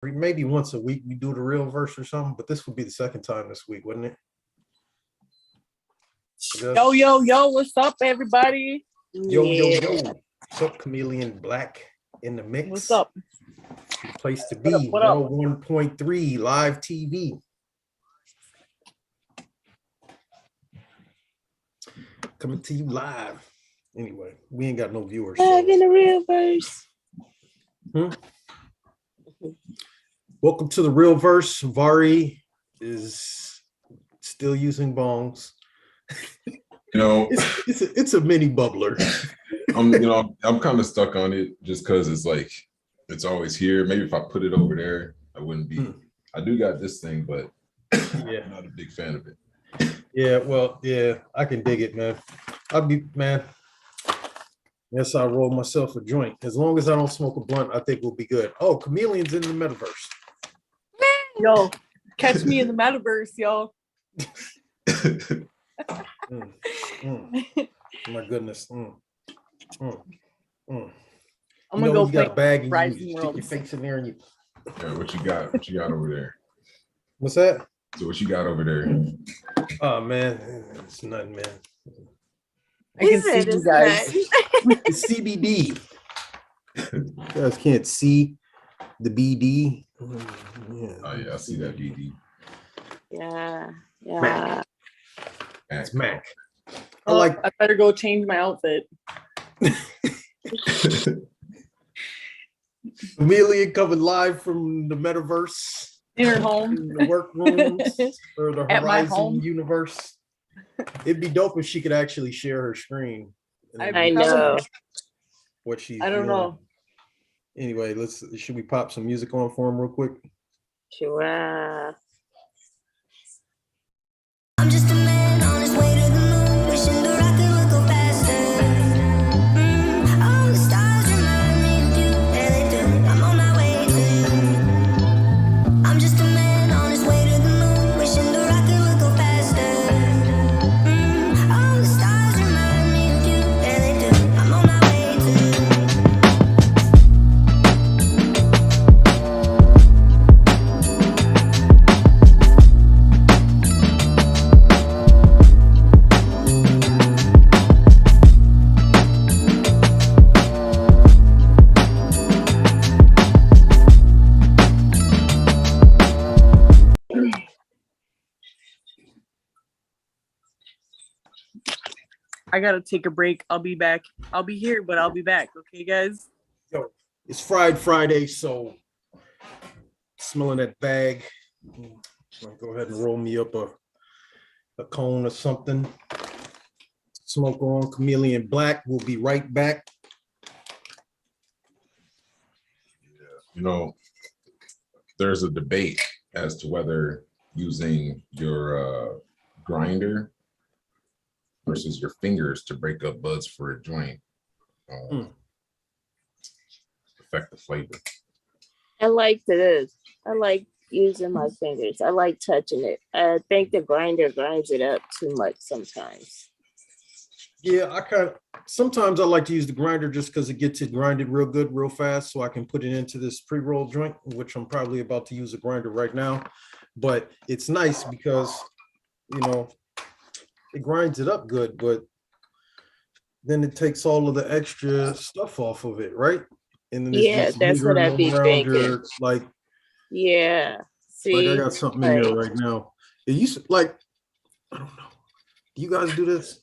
maybe once a week we do the real verse or something, but this would be the second time this week, wouldn't it? Yo, yo, yo, what's up, everybody? Yo, what's up, Chameleon Black in the mix? What's up? The place to be. What up? 101.3 live TV. Coming to you live. Anyway, we ain't got no viewers. Live in the real verse. Welcome to the real verse. Vari is still using bongs. It's a mini bubbler. I'm kind of stuck on it just because it's like it's always here. Maybe if I put it over there, I wouldn't be. I do got this thing, but yeah, I'm not a big fan of it. Yeah, well, yeah, I can dig it, man. Yes, I roll myself a joint. As long as I don't smoke a blunt, I think we'll be good. Oh, Chameleon's in the metaverse. Yo, catch me in the metaverse, yo. My goodness. I'm gonna go play bag and Rising you World. stick your face in there and you. Yeah, what you got? What you got over there? What's that? So what you got over there? Oh man, it's nothing, man. I can see you guys. It's CBD. You guys can't see the BD. Yeah. Oh yeah, I see that BD. Yeah. Mac. It's Mac. I better go change my outfit. Chameleon coming live from the metaverse. In her home. In the workrooms or the At my home. Horizon universe. It'd be dope if she could actually share her screen. I know. What she's I don't know. Anyway, should we pop some music on for him real quick? Sure. I'm just a man on his way to the moon, wishing the rocket would go faster. All the stars remind me of you, yeah they do. I'm on my way to you. I'm just a man on his way to the moon, wishing the rocket would go faster. All the stars remind me of you, yeah they do. I'm on my way to you. I gotta take a break. I'll be back. I'll be here, but I'll be back. Okay, guys? Yo, it's Friday, so smelling that bag. I'll go ahead and roll me up a cone or something. Smoke on Chameleon Black. We'll be right back. There's a debate as to whether using your grinder versus your fingers to break up buds for a joint affect the flavor. I like this. I like using my fingers. I like touching it. I think the grinder grinds it up too much sometimes. Yeah, sometimes I like to use the grinder just because it gets it grinded real good, real fast, so I can put it into this pre-roll joint, which I'm probably about to use a grinder right now. But it's nice because, it grinds it up good, but then it takes all of the extra stuff off of it, right? And then Yeah, that's what I be thinking. Yeah. See, I got something in there right now. It used to, I don't know. Do you guys do this?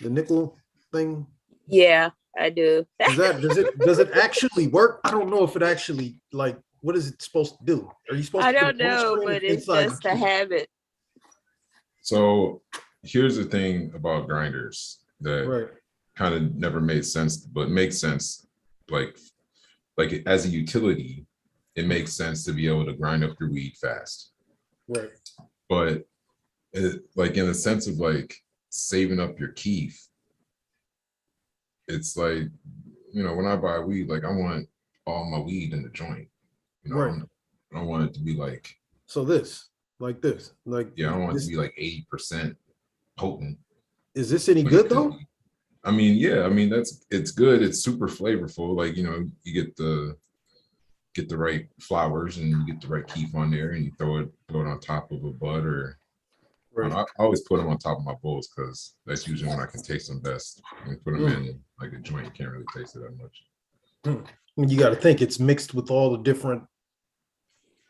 The nickel thing? Yeah, I do. Does it actually work? I don't know if it actually what is it supposed to do? Are you supposed I to don't know, but it's just a habit. So here's the thing about grinders that kind of never made sense, but makes sense. Like as a utility, it makes sense to be able to grind up your weed fast. Right. But in the sense of saving up your keef, it's when I buy weed, I want all my weed in the joint. Right. I don't want it to be so this. I don't want it to be 80% potent. Is this any good though? I mean, yeah, it's good. It's super flavorful. You get the get the right flowers and you get the right keef on there, and you throw it on top of a bud, or I always put them on top of my bowls because that's usually when I can taste them best. And put them in like a joint, you can't really taste it that much. You got to think it's mixed with all the different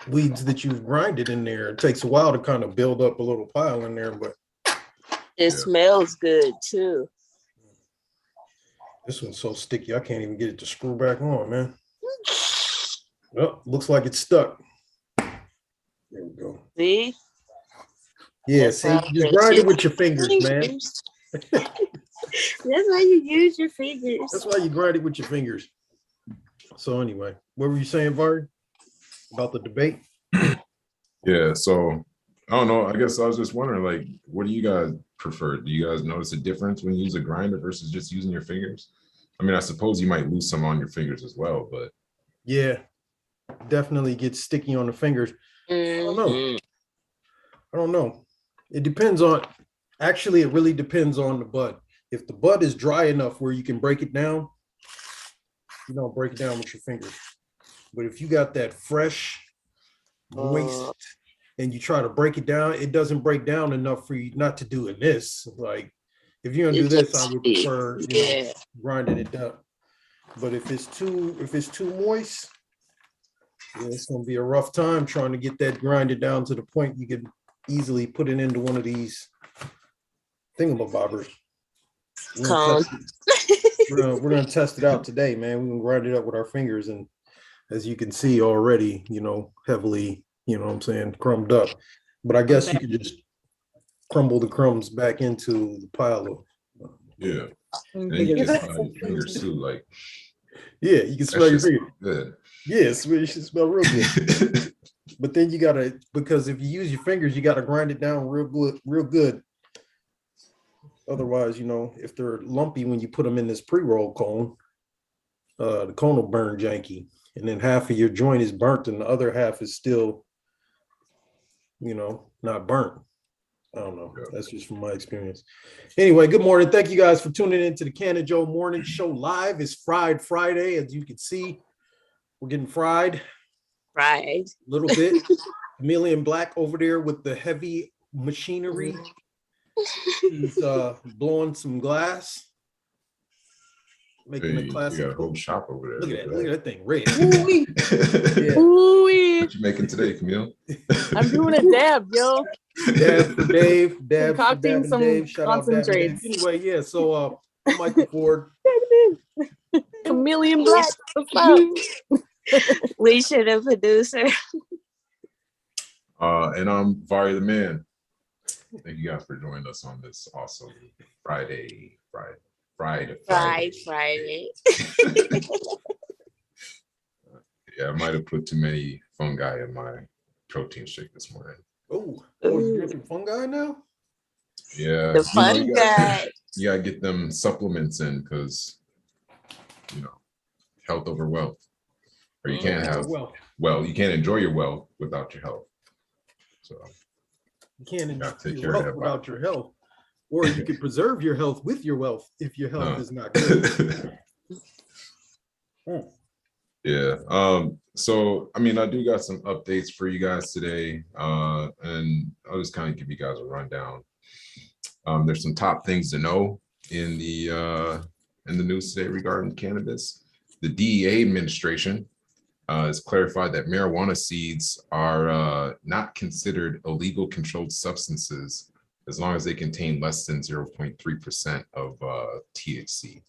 weeds that you've grinded in there. It takes a while to kind of build up a little pile in there, but it smells good too. This one's so sticky, I can't even get it to screw back on, man. Well, looks like it's stuck. There we go. See? Yeah, see, you grind it with your fingers, man. That's why you use your fingers. That's why you grind it with your fingers. So anyway, what were you saying, Vard? About the debate? Yeah, so I don't know. I guess I was just wondering, like, what do you guys prefer? Do you guys notice a difference when you use a grinder versus just using your fingers? I mean, I suppose you might lose some on your fingers as well, but yeah, definitely gets sticky on the fingers. I don't know. It depends on, actually, it really depends on the bud. If the bud is dry enough where you can break it down, you don't break it down with your fingers. But if you got that fresh, moist, and you try to break it down, it doesn't break down enough for you not to do this. Like, if you're gonna do this, I would prefer grinding it down. But if it's too moist, yeah, it's gonna be a rough time trying to get that grinded down to the point you can easily put it into one of these thingamabobbers. We're gonna test it out today, man. We're gonna grind it up with our fingers, and as you can see already, heavily, what I'm saying, crumbed up. But I guess you could just crumble the crumbs back into the pile of and you can smell your fingers too, like you can smell your fingers. Good. Yes, it should smell real good. But then you gotta, because if you use your fingers, you gotta grind it down real good. Otherwise, if they're lumpy when you put them in this pre-roll cone, the cone will burn janky, and then half of your joint is burnt and the other half is still, not burnt. I don't know. That's just from my experience. Anyway, good morning. Thank you guys for tuning in to the Canna-Joe Morning Show Live. It's Fried Friday. As you can see, we're getting fried. A little bit. Chameleon Black over there with the heavy machinery. He's blowing some glass. Making a classic. You got a whole shop over there. Look at that thing red. What you making today, Camille? I'm doing a dab, yo. Dab for Dave. Dab for Concocting Dab some Dave. Shout out Dab concentrates. Dave. Anyway, yeah. So Michael Ford. Chameleon Black. What's up? We should have producer. And I'm Vari the Man. Thank you guys for joining us on this awesome Friday. Yeah, I might have put too many fungi in my protein shake this morning. Oh, you're drinking fungi now? Yeah. The fungi. You gotta get them supplements in because, health over wealth. Or you can't have you can't enjoy your wealth without your health. So you can't enjoy your wealth without your health. Or you could preserve your health with your wealth if your health is not good. Yeah. So I mean, I do got some updates for you guys today. And I'll just kind of give you guys a rundown. There's some top things to know in the news today regarding cannabis. The DEA administration has clarified that marijuana seeds are not considered illegal controlled substances as long as they contain less than 0.3% of THC.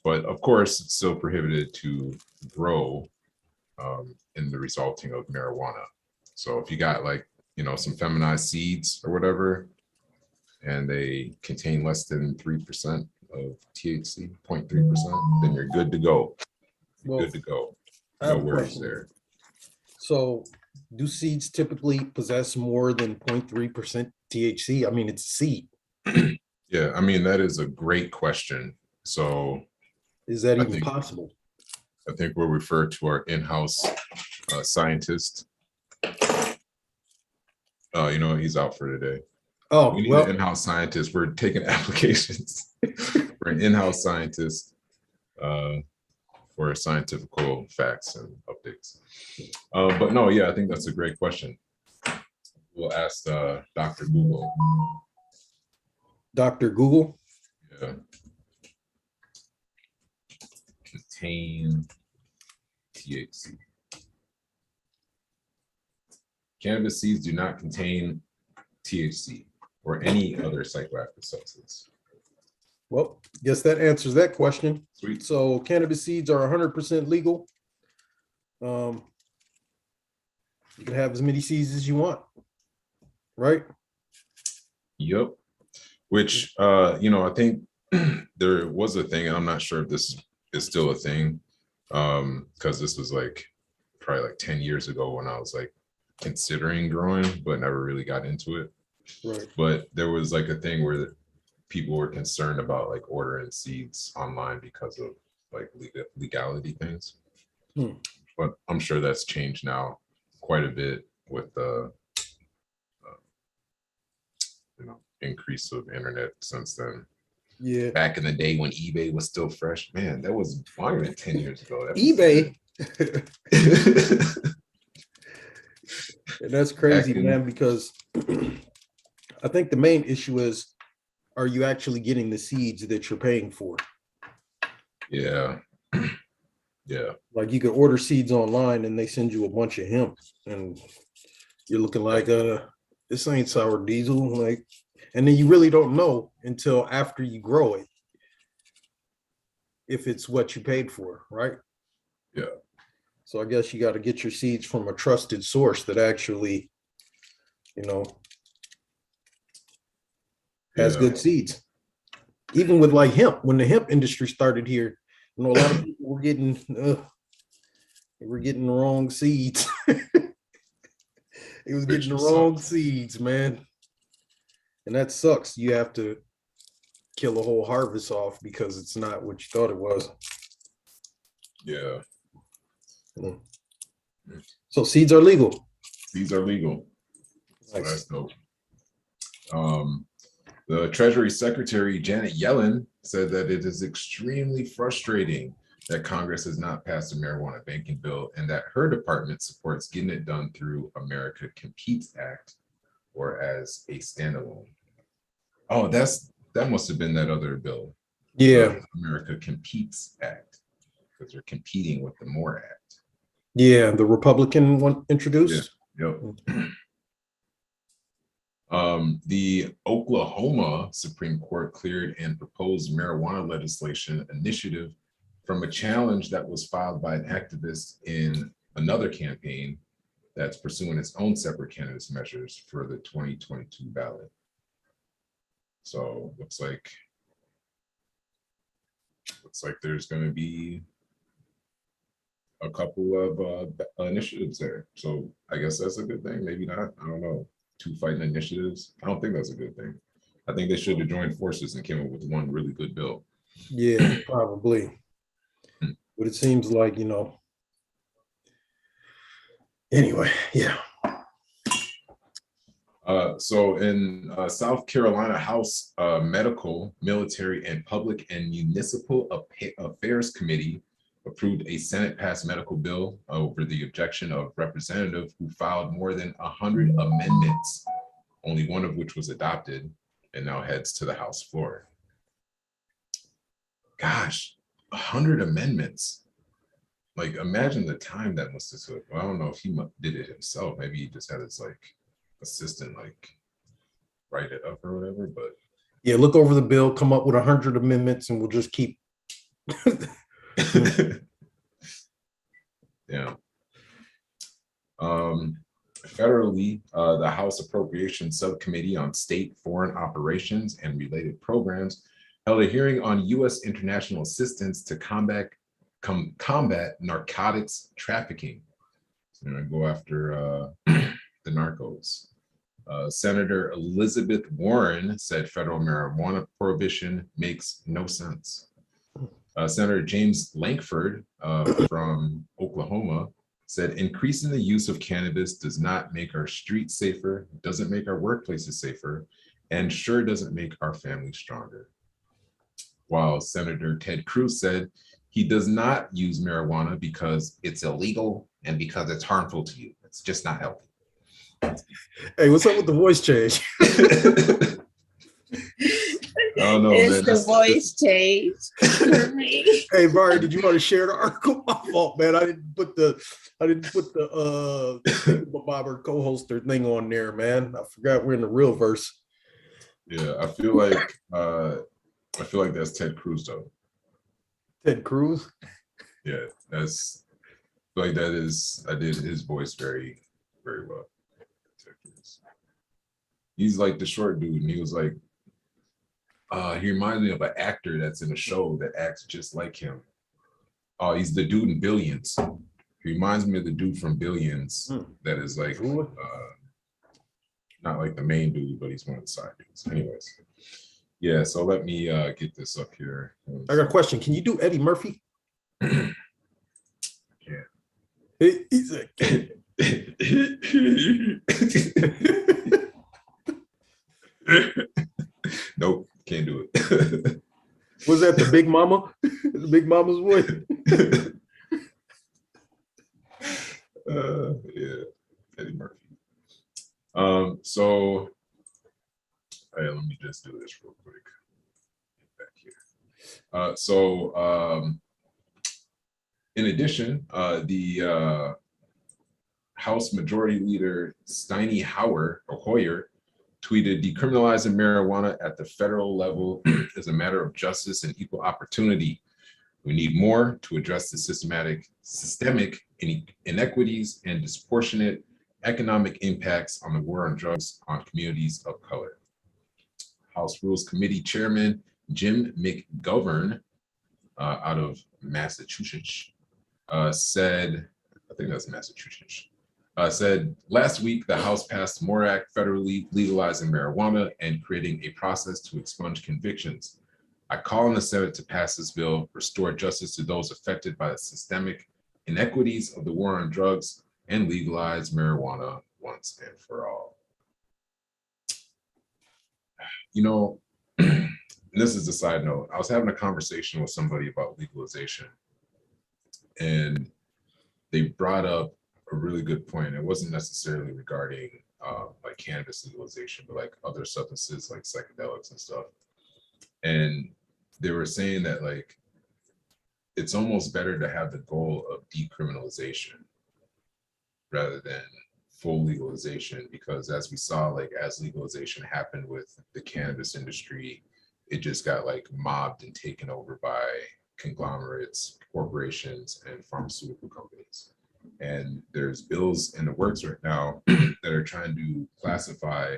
But of course, it's still prohibited to grow in the resulting of marijuana. So if you got some feminized seeds or whatever, and they contain less than 3% of THC, 0.3%, then you're good to go. Good to go. No worries there. So do seeds typically possess more than 0.3% THC? I mean, it's a seed. Yeah, I mean, that is a great question. So is that even possible? I think we'll refer to our in-house scientist. He's out for today. Oh, we need an in-house scientist. We're taking applications for an in-house scientist. for scientific facts and updates. But no, yeah, I think that's a great question. We'll ask Dr. Google. Dr. Google. Yeah. Contain THC. Cannabis seeds do not contain THC or any other psychoactive substance. Well, guess that answers that question. Sweet. So cannabis seeds are 100% legal. You can have as many seeds as you want, right? Yep. Which, I think there was a thing, and I'm not sure if this is still a thing, because this was like probably like 10 years ago when I was like considering growing, but never really got into it. Right. But there was like a thing where people were concerned about like ordering seeds online because of like legality things. But I'm sure that's changed now quite a bit with the increase of internet since then. Yeah. Back in the day when eBay was still fresh, man, that was longer than 10 years ago. eBay. And that's crazy, man, because I think the main issue is, are you actually getting the seeds that you're paying for? Yeah. Yeah. Like you could order seeds online and they send you a bunch of hemp and you're looking like, this ain't sour diesel. Like, and then you really don't know until after you grow it if it's what you paid for, right? Yeah. So I guess you got to get your seeds from a trusted source that actually, has good seeds. Even with like hemp, when the hemp industry started here, a lot of people were getting the wrong seeds. It was getting the wrong seeds, man. And that sucks. You have to kill a whole harvest off because it's not what you thought it was. Yeah. So seeds are legal. Seeds are legal. So Nice. that's dope. The Treasury Secretary Janet Yellen said that it is extremely frustrating that Congress has not passed a marijuana banking bill and that her department supports getting it done through America Competes Act or as a standalone. Oh, that must have been that other bill. Yeah. America Competes Act, because they're competing with the MORE Act. Yeah, the Republican one introduced. Yeah. Yep. The Oklahoma Supreme Court cleared and proposed marijuana legislation initiative from a challenge that was filed by an activist in another campaign that's pursuing its own separate cannabis measures for the 2022 ballot. So looks like there's going to be a couple of initiatives there. So I guess that's a good thing. Maybe not. I don't know. Two fighting initiatives. I don't think that's a good thing. I think they should have joined forces and came up with one really good bill. Yeah, probably. But it seems like, anyway, yeah. So in South Carolina House Medical, Military, and Public and Municipal Affairs Committee approved a Senate-passed medical bill over the objection of representative who filed more than 100 amendments, only one of which was adopted and now heads to the House floor. Gosh, 100 amendments. Like, imagine the time that must have took. Well, I don't know if he did it himself. Maybe he just had his assistant write it up or whatever, but yeah, look over the bill, come up with 100 amendments, and we'll just keep. Yeah. Federally, the House Appropriations Subcommittee on State Foreign Operations and Related Programs held a hearing on U.S. international assistance to combat narcotics trafficking. So I'm gonna go after the narcos. Senator Elizabeth Warren said federal marijuana prohibition makes no sense. Senator James Lankford from Oklahoma said increasing the use of cannabis does not make our streets safer, doesn't make our workplaces safer, and sure doesn't make our families stronger. While Senator Ted Cruz said he does not use marijuana because it's illegal and because it's harmful to you. It's just not healthy. Hey, what's up with the voice change? Oh no, It's man. the voice change for me. Hey, Barry, did you want to share the article? My fault, man. I didn't put the Bobber co-hoster thing on there, man. I forgot we're in the real verse. Yeah, I feel like that's Ted Cruz though. Ted Cruz? Yeah, that's like that is I did his voice very, very well. Ted Cruz. He's like the short dude, and he was like, he reminds me of an actor that's in a show that acts just like him. Oh, he's the dude in Billions. He reminds me of the dude from Billions that is like not like the main dude, but he's one of the side dudes. Anyways, yeah, so let me get this up here. I got a question. Can you do Eddie Murphy? Yeah. He's a Nope, can't do it. Was that the Big Mama? The Big Mama's voice? Yeah, Eddie Murphy. So hey, let me just do this real quick. Get back here. In addition, the House Majority Leader Steny Hoyer tweeted, "Decriminalizing marijuana at the federal level is a matter of justice and equal opportunity. We need more to address the systemic inequities and disproportionate economic impacts on the war on drugs on communities of color." House Rules Committee Chairman Jim McGovern out of Massachusetts said, I think that's Massachusetts, said last week the House passed MORE Act, federally legalizing marijuana and creating a process to expunge convictions. I call on the Senate to pass this bill, restore justice to those affected by the systemic inequities of the war on drugs, and legalize marijuana once and for all. You know, this is a side note. I was having a conversation with somebody about legalization, and they brought up a really good point. It wasn't necessarily regarding like cannabis legalization, but like other substances like psychedelics and stuff. And they were saying that like it's almost better to have the goal of decriminalization rather than full legalization, because as we saw, like as legalization happened with the cannabis industry, it just got like mobbed and taken over by conglomerates, corporations, and pharmaceutical companies. And there's bills in the works right now that are trying to classify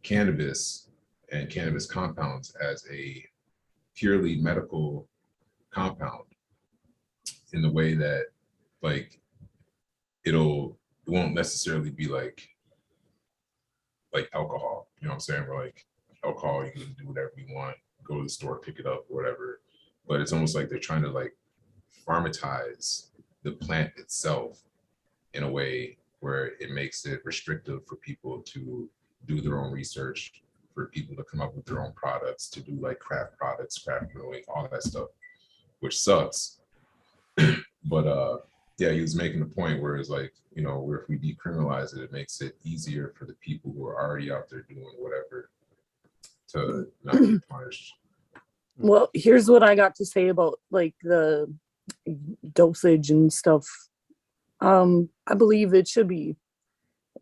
cannabis and cannabis compounds as a purely medical compound, in the way that like it won't necessarily be like alcohol, you know what I'm saying? Where like alcohol, you can do whatever you want, go to the store, pick it up, whatever. But it's almost like they're trying to like pharmatize the plant itself in a way where it makes it restrictive for people to do their own research, for people to come up with their own products, to do like craft products, craft brewing, all that stuff, which sucks. But yeah, he was making the point where it's like, you know, where if we decriminalize it, it makes it easier for the people who are already out there doing whatever to not be punished. Well, here's what I got to say about like the dosage and stuff. I believe it should be,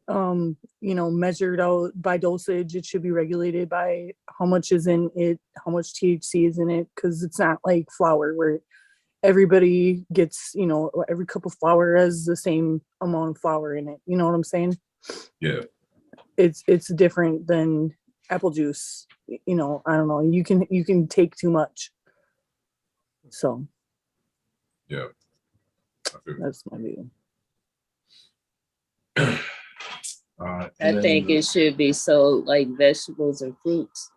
you know, measured out by dosage. It should be regulated by how much is in it, how much THC is in it, because it's not like flour where everybody gets, you know, every cup of flour has the same amount of flour in it. You know what I'm saying? Yeah. It's different than apple juice. You know, I don't know. You can take too much. So Yeah. that's my view. I think it should be sold like vegetables and fruits.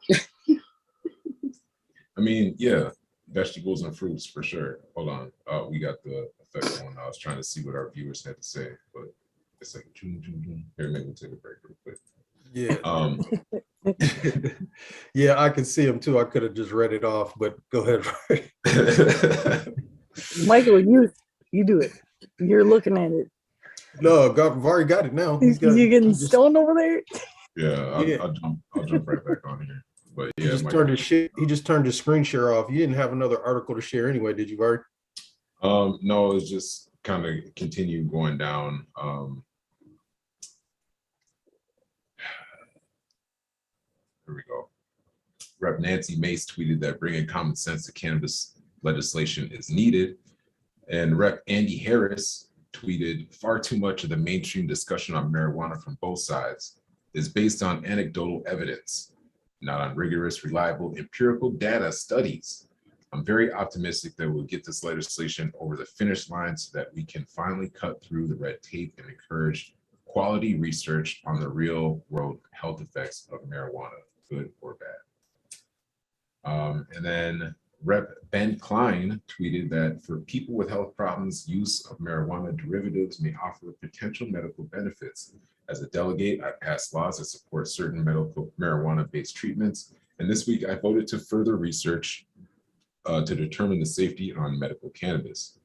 I mean, yeah, vegetables and fruits for sure. Hold on. We got the effect on. I was trying to see what our viewers had to say, but it's like here, maybe we'll take a break real quick. Yeah. Yeah, I can see them too. I could have just read it off, but go ahead. Michael, you do it. You're looking at it. No, Vari got it now. You getting just, stoned over there? Yeah, I'll jump right back on here. But he yeah, just turned his he just turned his screen share off. You didn't have another article to share anyway, did you, Vari? No, it's just kind of continue going down. Here we go. Rep. Nancy Mace tweeted that bringing common sense to cannabis legislation is needed. And Rep. Andy Harris tweeted, far too much of the mainstream discussion on marijuana from both sides is based on anecdotal evidence, not on rigorous, reliable, empirical data studies. I'm very optimistic that we'll get this legislation over the finish line so that we can finally cut through the red tape and encourage quality research on the real world health effects of marijuana, good or bad. And then Rep. Ben Klein tweeted that for people with health problems, use of marijuana derivatives may offer potential medical benefits. As a delegate, I passed laws that support certain medical marijuana-based treatments. And this week I voted to further research to determine the safety on medical cannabis.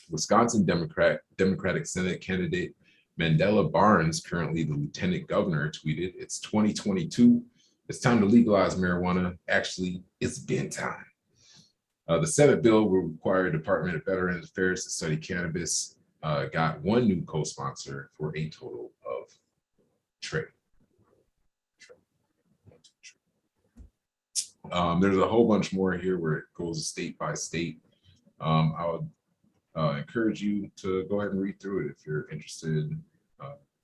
Wisconsin Democratic Senate candidate Mandela Barnes, currently the lieutenant governor, tweeted, it's 2022. It's time to legalize marijuana. Actually, it's been time. The Senate bill will require Department of Veterans Affairs to study cannabis. Got one new co-sponsor for a total of three. There's a whole bunch more here where it goes state by state. I would encourage you to go ahead and read through it if you're interested.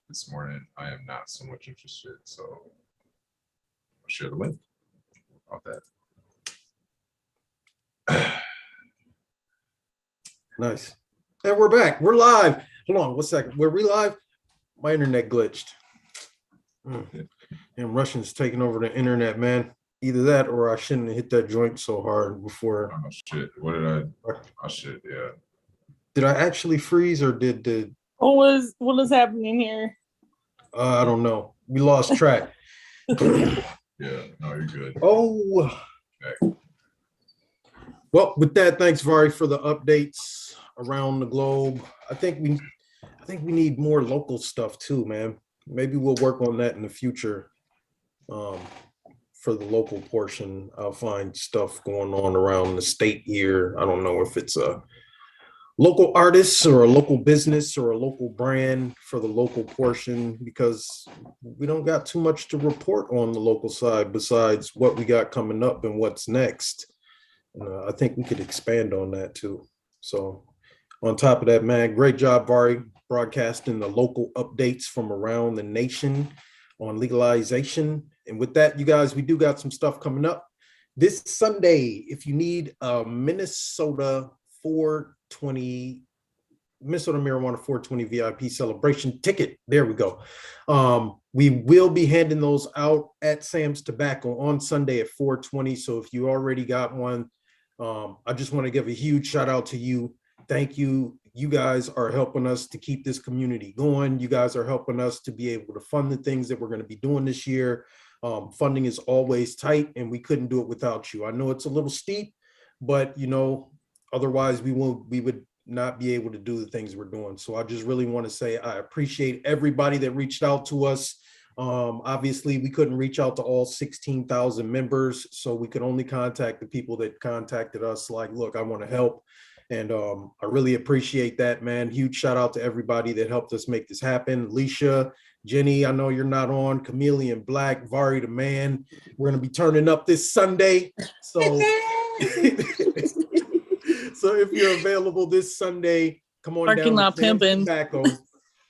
This morning, I am not so much interested, so I'll share the link about that. Nice. And we're back. We're live. Hold on 1 second. Were we live? My internet glitched. And Russians taking over the internet, man. Either that or I shouldn't have hit that joint so hard before. Oh shit. What did I? Oh shit, yeah. Did I actually freeze or did What is happening here? I don't know. We lost track. Yeah, no, you're good. Oh. Okay. Well, with that, thanks, Vari, for the updates around the globe. I think we need more local stuff too, man. Maybe we'll work on that in the future. For the local portion, I'll find stuff going on around the state here. I don't know if it's a local artist or a local business or a local brand for the local portion, because we don't got too much to report on the local side besides what we got coming up and what's next. I think we could expand on that too. So on top of that, man, great job, Vari, broadcasting the local updates from around the nation on legalization. And with that, you guys, we do got some stuff coming up this Sunday. If you need a Minnesota Marijuana 420 VIP celebration ticket, there we go. We will be handing those out at Sam's Tobacco on Sunday at 420. So if you already got one, I just want to give a huge shout out to you. Thank you. You guys are helping us to keep this community going. You guys are helping us to be able to fund the things that we're going to be doing this year. Funding is always tight, and we couldn't do it without you. I know it's a little steep, but you know, otherwise we would not be able to do the things we're doing. So I just really want to say I appreciate everybody that reached out to us. Obviously, we couldn't reach out to all 16,000 members, so we could only contact the people that contacted us like, look, I want to help. And I really appreciate that, man. Huge shout out to everybody that helped us make this happen. Alicia, Jenny, I know you're not on. Chameleon Black, Vari the man. We're going to be turning up this Sunday. So, so if you're available this Sunday, come on Parking down lot to Sam's pimping. Tobacco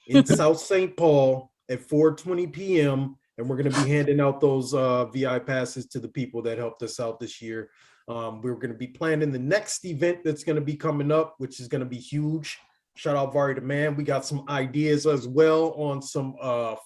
in South St. Paul at 4:20 p.m. And we're going to be handing out those VI passes to the people that helped us out this year. We're going to be planning the next event that's going to be coming up, which is going to be huge. Shout out Vari the man. We got some ideas as well on some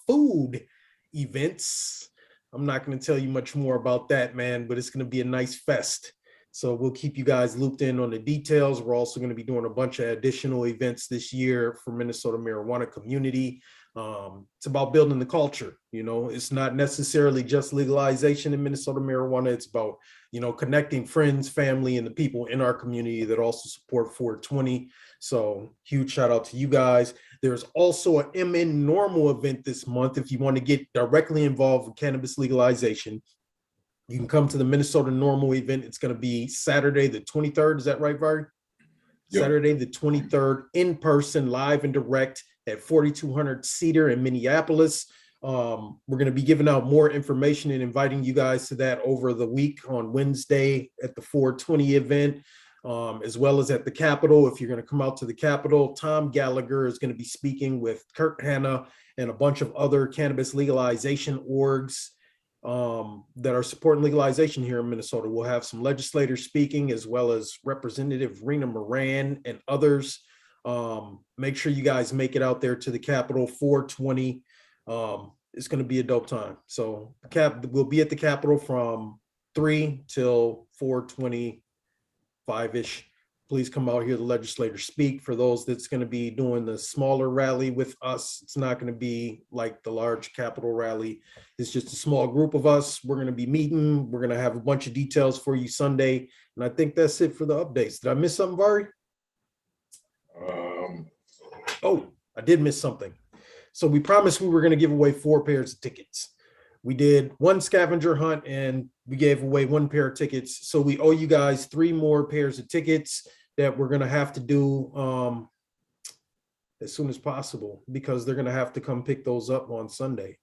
food events. I'm not going to tell you much more about that, man, but it's going to be a nice fest. So we'll keep you guys looped in on the details. We're also going to be doing a bunch of additional events this year for Minnesota marijuana community. It's about building the culture. You know, it's not necessarily just legalization in Minnesota marijuana. It's about, you know, connecting friends, family, and the people in our community that also support 420. So huge shout out to you guys. There's also an MN Normal event this month. If you want to get directly involved with cannabis legalization, you can come to the Minnesota Normal event. It's going to be Saturday, the 23rd. Is that right, Vari? Yep. Saturday, the 23rd, in person, live and direct at 4200 Cedar in Minneapolis. We're going to be giving out more information and inviting you guys to that over the week on Wednesday at the 420 event, as well as at the Capitol. If you're going to come out to the Capitol, Tom Gallagher is going to be speaking with Kurt Hanna and a bunch of other cannabis legalization orgs that are supporting legalization here in Minnesota. We'll have some legislators speaking, as well as Representative Rena Moran and others. Make sure you guys make it out there to the Capitol 420. It's going to be a dope time. So we'll be at the Capitol from 3 till 4:25-ish. Please come out here, the legislators speak. For those that's going to be doing the smaller rally with us, it's not going to be like the large Capitol rally. It's just a small group of us. We're going to be meeting. We're going to have a bunch of details for you Sunday. And I think that's it for the updates. Did I miss something, Vari? Oh, I did miss something. So we promised we were going to give away 4 pairs of tickets. We did 1 scavenger hunt and we gave away 1 pair of tickets. So we owe you guys 3 more pairs of tickets that we're going to have to do as soon as possible, because they're going to have to come pick those up on Sunday.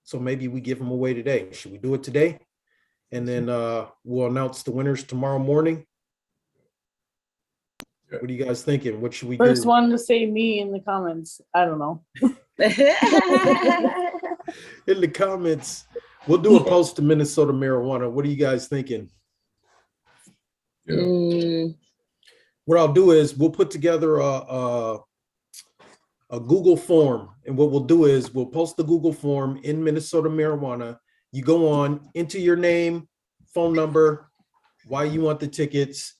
So maybe we give them away today. Should we do it today? And then we'll announce the winners tomorrow morning. What are you guys thinking? What should we do? First one to say me in the comments. I don't know. In the comments, we'll do a post to Minnesota marijuana. What are you guys thinking? Yeah. What I'll do is we'll put together a Google form, and what we'll do is we'll post the Google form in Minnesota marijuana. You go on, enter your name, phone number, why you want the tickets.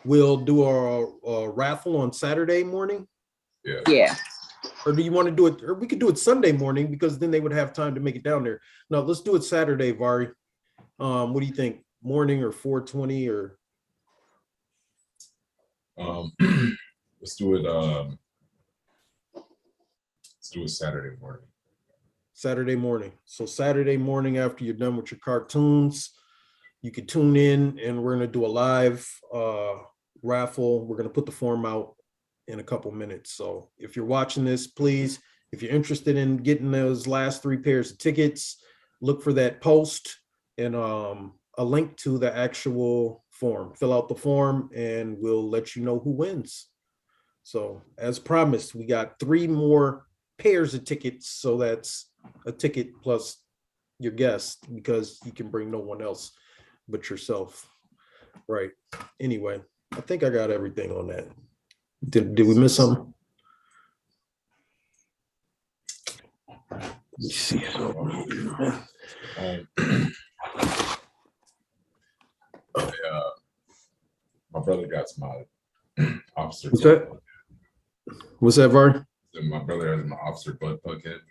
We'll do a raffle on Saturday morning. Yeah. Or do you want to do it? Or we could do it Sunday morning, because then they would have time to make it down there. No, let's do it Saturday, Vari. What do you think? Morning or 4:20 or? Let's do it. Let's do it Saturday morning. Saturday morning. So Saturday morning, after you're done with your cartoons, you can tune in, and we're going to do a live raffle. We're going to put the form out in a couple minutes. So if you're watching this, please, if you're interested in getting those last 3 pairs of tickets, look for that post and a link to the actual form. Fill out the form and we'll let you know who wins. So as promised, we got 3 more pairs of tickets. So that's a ticket plus your guest, because you can bring no one else but yourself. Right. Anyway, I think I got everything on that. Did we miss something? Let me see. My brother got my officer. What's that? What's that, Var? My brother has an officer butt plug in.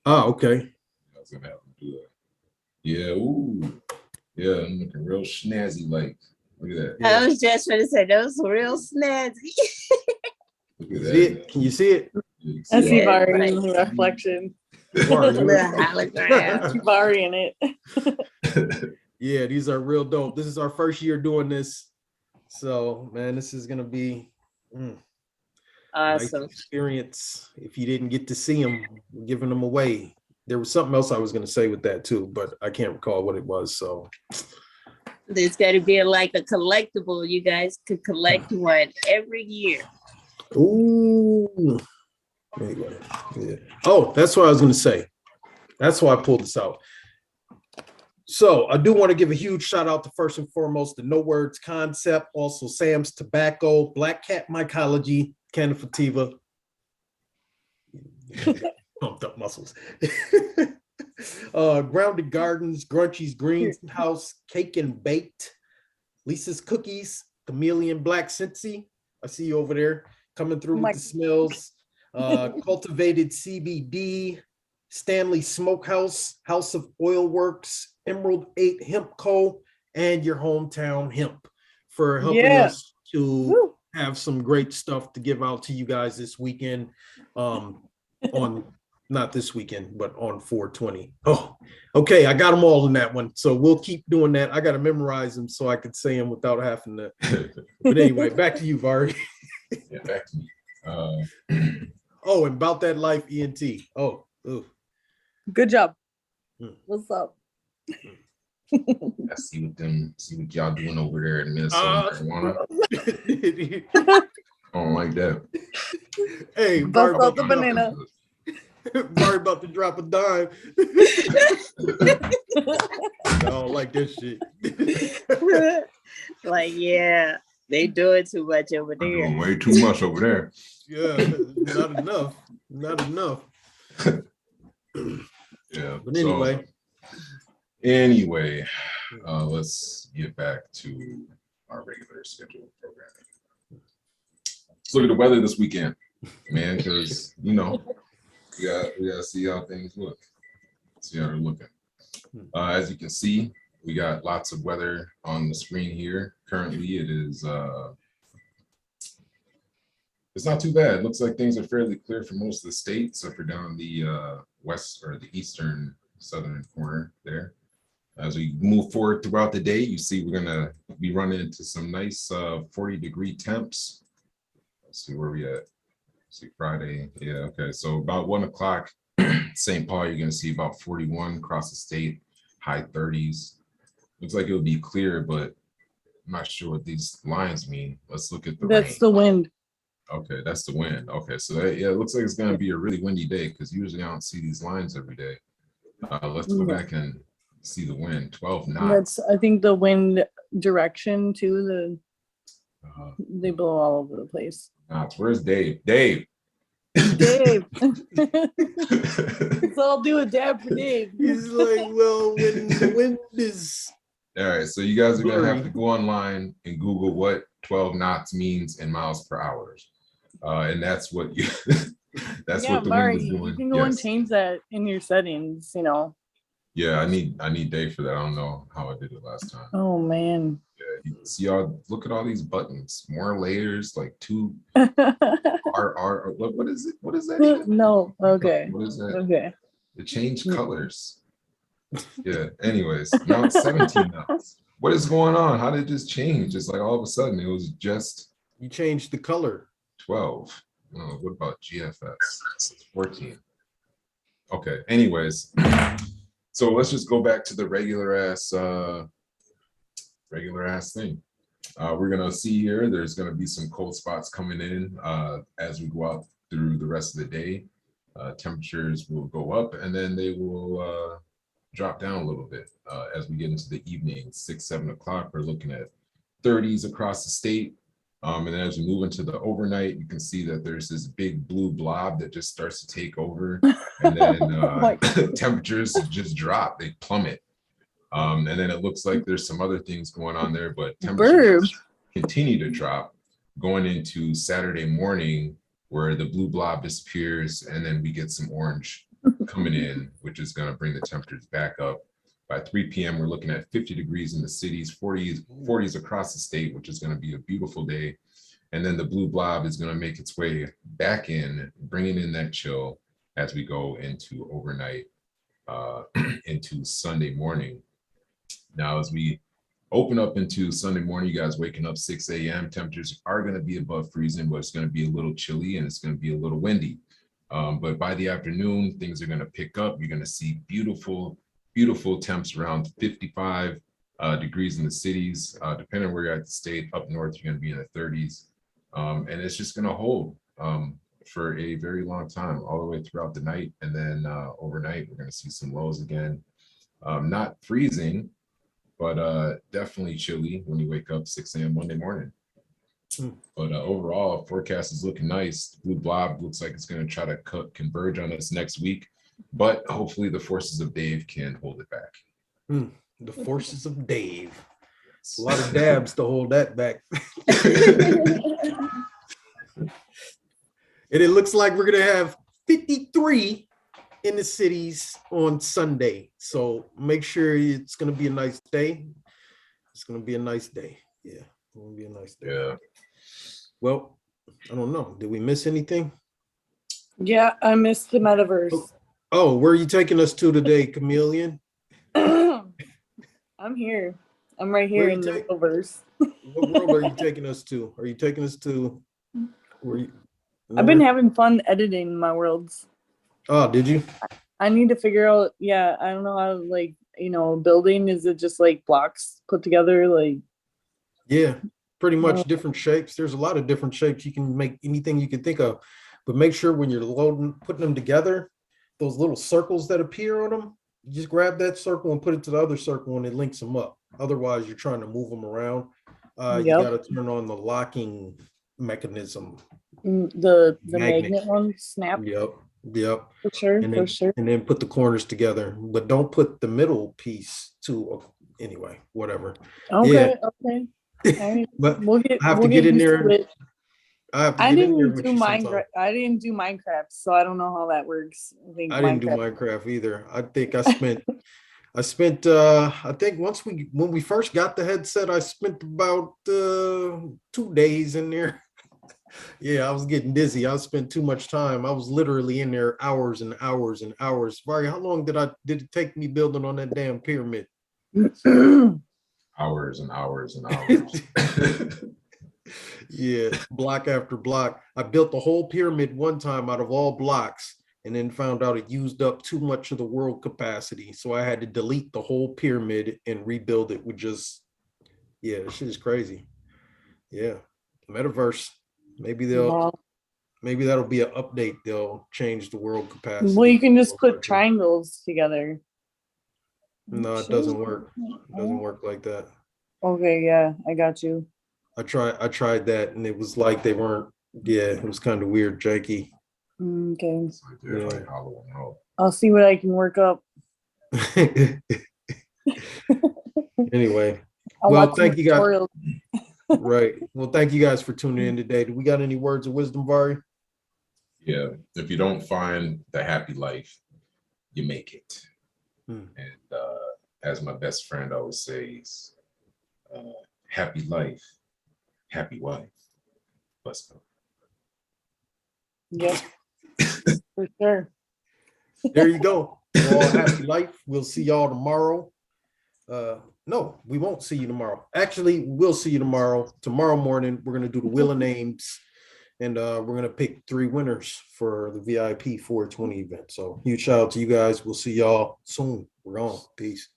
Ah, okay. I was gonna have him do that. Yeah, ooh. Yeah, I'm looking real snazzy, like. Look at that. I was just going to say, that was real snazzy. Look at See it? Can you see it? I see Yeah, Vari right. in the reflection. Var, The hologram. Vari in it. Yeah, these are real dope. This is our first year doing this. So, man, this is going to be nice Awesome. experience. If you didn't get to see them, we're giving them away. There was something else I was going to say with that too, but I can't recall what it was. So There's got to be like a collectible. You guys could collect one every year. ooh. Anyway, yeah. Oh, that's what I was going to say. That's why I pulled this out. So I do want to give a huge shout out to, first and foremost, the No Words Concept, also Sam's Tobacco, Black Cat Mycology, Canna-Joe. Pumped up muscles. Grounded Gardens, Grunchy's Greenhouse, Cake and Baked, Lisa's Cookies, Chameleon Black Scentsy. I see you over there coming through My- with the smells. Cultivated CBD, Stanley Smokehouse, House of Oil Works, Emerald 8 Hemp Co., and your hometown hemp for helping us to Woo. have some great stuff to give out to you guys this weekend. On not this weekend, but on 420. Oh, okay. I got them all in that one. So we'll keep doing that. I got to memorize them so I could say them without having to. But anyway, back to you, Vari. Yeah, back to me. Oh, and about that life, ENT. Oh, ooh. Good job. Hmm. What's up? I see what y'all doing over there in Minnesota. Marijuana. I don't like that. Hey, Bust Vari out the banana. Vari about to drop a dime. I don't like this shit. Like, yeah, they doing too much over I'm there. doing way too much over there. Yeah, not enough. Not enough. Yeah. But anyway. Anyway, let's get back to our regular scheduled programming. Let's look at the weather this weekend, man, because we gotta see how things look. See how they're looking. As you can see, we got lots of weather on the screen here. Currently, it is it's not too bad. It looks like things are fairly clear for most of the states, except for down the west or the eastern southern corner there. As we move forward throughout the day, you see we're gonna be running into some nice 40-degree temps. Let's see where we at. See Friday. Yeah, okay. So about 1 o'clock, St. Paul, you're gonna see about 41 across the state, high 30s. Looks like it'll be clear, but I'm not sure what these lines mean. Let's look at the That's rain. the wind. Okay, that's the wind. Okay, so that, yeah, it looks like it's gonna be a really windy day because usually I don't see these lines every day. Let's go back and see the wind. 12 knots. That's I think the wind direction too. Uh, They blow all over the place. knots. Where's Dave? Dave. Dave. So I'll do a dab for Dave. He's like, well, when the wind is All right, so you guys are gonna have to go online and Google what 12 knots means in miles per hour, and that's what you. That's Yeah, what the Mari, wind is doing. you can go and Yes. change that in your settings, you know. Yeah, I need Dave for that. I don't know how I did it last time. Oh man. Yeah, you see, y'all look at all these buttons, more layers, like two what is it? What is that even? No, okay. What is that? Okay. It changed colors. Yeah. Anyways, now it's 17 knots. What is going on? How did it just change? It's like all of a sudden it was just you change the color. 12. Oh, what about GFS? It's 14. Okay. Anyways, so let's just go back to the regular ass thing. We're gonna see here. There's gonna be some cold spots coming in as we go out through the rest of the day. Temperatures will go up and then they will drop down a little bit as we get into the evening. 6-7 o'clock, we're looking at 30s across the state. And then as we move into the overnight, you can see that there's this big blue blob that just starts to take over, and then temperatures just drop, they plummet. And then it looks like there's some other things going on there, but temperatures continue to drop going into Saturday morning, where the blue blob disappears, and then we get some orange coming in, which is going to bring the temperatures back up. By 3 p.m., we're looking at 50 degrees in the cities, 40s across the state, which is going to be a beautiful day. And then the blue blob is going to make its way back in, bringing in that chill as we go into overnight, into Sunday morning. Now, as we open up into Sunday morning, you guys waking up 6 a.m., temperatures are going to be above freezing, but it's going to be a little chilly and it's going to be a little windy. But by the afternoon, things are going to pick up. You're going to see beautiful temps around 55 degrees in the cities. Depending on where you're at the state, up north, you're going to be in the 30s. And it's just going to hold for a very long time, all the way throughout the night. And then overnight, we're going to see some lows again. Not freezing, but definitely chilly when you wake up 6 a.m. Monday morning. But overall, forecast is looking nice. Blue blob looks like it's going to try to converge on us next week. But hopefully the forces of Dave can hold it back. The forces of Dave. minutes. A lot of dabs to hold that back. And it looks like we're gonna have 53 in the cities on Sunday. So make sure it's gonna be a nice day. It's gonna be a nice day. Yeah, it's gonna be a nice day. Yeah. Well, I don't know. Did we miss anything? Yeah, I missed the metaverse. Oh, where are you taking us to today, Chameleon? I'm here. I'm right here Where you in the take- metaverse. What world are you taking us to? Are you taking us to where you I've been having fun editing my worlds. Oh, did you? I need to figure out, yeah, I don't know how, like, building, is it just like blocks put together? Like, Yeah, pretty much different shapes. There's a lot of different shapes. You can make anything you can think of, but make sure when you're putting them together, those little circles that appear on them, you just grab that circle and put it to the other circle and it links them up. Otherwise, you're trying to move them around. You Yep. got to turn on the locking mechanism. the magnet one snap. Yep. For sure, And then, and then put the corners together, but don't put the middle piece to anyway, whatever. Okay, okay. Right. But We'll I have to get in there. I have to I get in there didn't with do you sometime. Minecraft. I didn't do Minecraft, so I don't know how that works. I didn't do Minecraft either. I think I spent I think when we first got the headset, I spent about 2 days in there. Yeah, I was getting dizzy. I spent too much time. I was literally in there hours and hours and hours. Barry, how long did it take me building on that damn pyramid? Hours and hours and hours. Yeah, block after block. I built the whole pyramid one time out of all blocks and then found out it used up too much of the world capacity. So I had to delete the whole pyramid and rebuild it with just, yeah, this shit is crazy. Yeah, metaverse. Maybe that'll be an update. They'll change the world capacity. Well, you can just put triangles together. No, it doesn't work. It doesn't work like that. Okay, yeah, I got you. I tried that and it was like they weren't, yeah, it was kind of weird, janky. Okay. Yeah. I'll see what I can work up. Anyway, I'll well, watch thank you guys. tutorials. Right. Well, thank you guys for tuning in today. Do we got any words of wisdom, Vari? Yeah. If you don't find the happy life, you make it. And as my best friend always says, happy life, happy wife. Let's go. Yep. For sure. There you go. All happy life. We'll see y'all tomorrow. No, we won't see you tomorrow. Actually, we'll see you tomorrow. Tomorrow morning, we're gonna do the Wheel of Names, and we're gonna pick 3 winners for the VIP 420 event. So huge shout out to you guys. We'll see y'all soon. We're on. Peace.